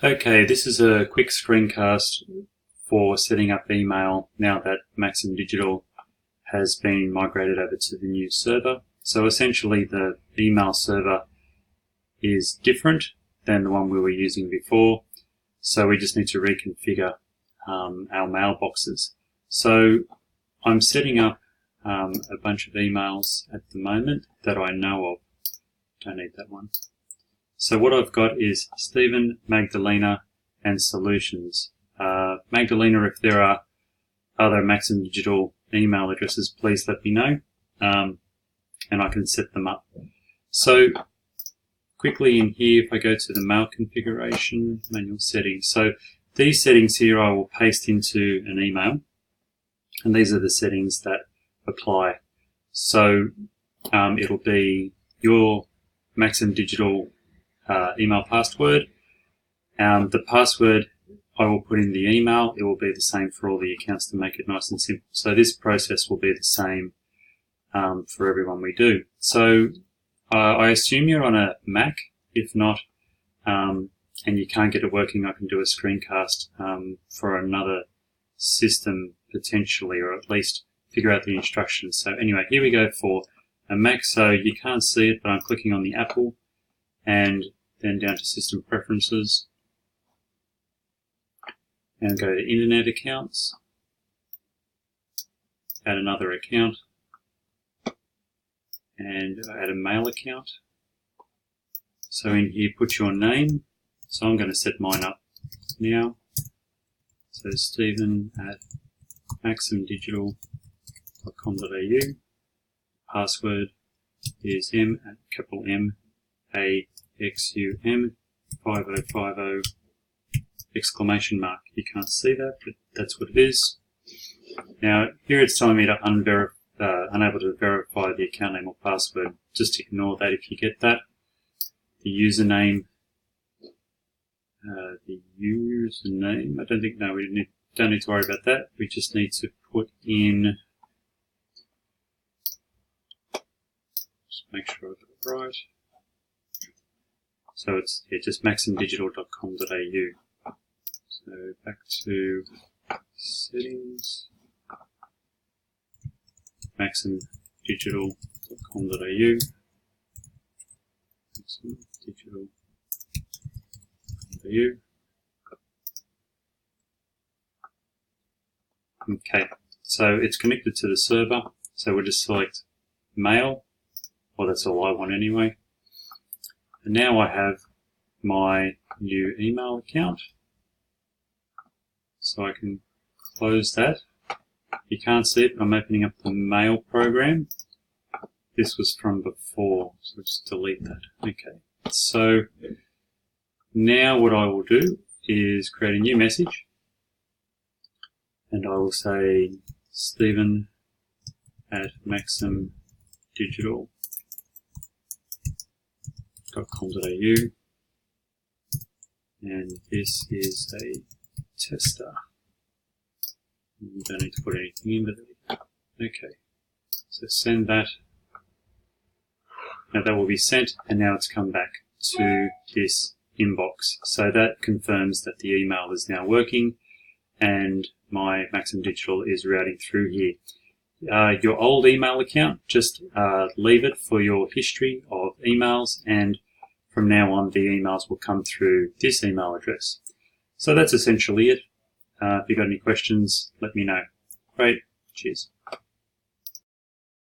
Okay, this is a quick screencast for setting up email now that Maxim Digital has been migrated over to the new server. So essentially the email server is different than the one we were using before. So we just need to reconfigure our mailboxes. So I'm setting up a bunch of emails at the moment that I know of. Don't need that one. So what I've got is Stephen, Magdalena, and Solutions. Magdalena, if there are other Maxim Digital email addresses, please let me know, and I can set them up. So quickly in here, if I go to the mail configuration, manual settings. So these settings here I will paste into an email, and these are the settings that apply. So it'll be your Maxim Digital email password. The password I will put in the email. It will be the same for all the accounts to make it nice and simple. So this process will be the same for everyone we do. So I assume you're on a Mac. If not, and you can't get it working, I can do a screencast for another system potentially, or at least figure out the instructions. So anyway, here we go for a Mac. So you can't see it, but I'm clicking on the Apple and then down to System Preferences and go to Internet Accounts, add another account, and add a mail account. So in here, put your name. So I'm going to set mine up now. So Stephen at maximdigital.com.au. Password is M@MAXUM 5050 exclamation mark. You can't see that, but that's what it is. Now here it's telling me to unable to verify the account name or password. Just ignore that if you get that. The username, I don't think, no, we don't need to worry about that. We just need to put in, just make sure I got it right. So it's just maximdigital.com.au. So back to settings, maximdigital.com.au, maximdigital.com.au. Okay, so it's connected to the server, so we'll just select mail, well that's all I want anyway. And now I have my new email account, so I can close that. You can't see it, but I'm opening up the mail program. This was from before, so let's delete that. Okay, so now what I will do is create a new message, and I will say Stephen at maximdigital.com.au, and this is a tester. You don't need to put anything in, but okay. So send that. Now that will be sent, and now it's come back to this inbox. So that confirms that the email is now working, and my Maxim Digital is routing through here. Your old email account, just leave it for your history of emails, and from now on the emails will come through this email address. So that's essentially it. If you've got any questions, let me know. Great. Cheers.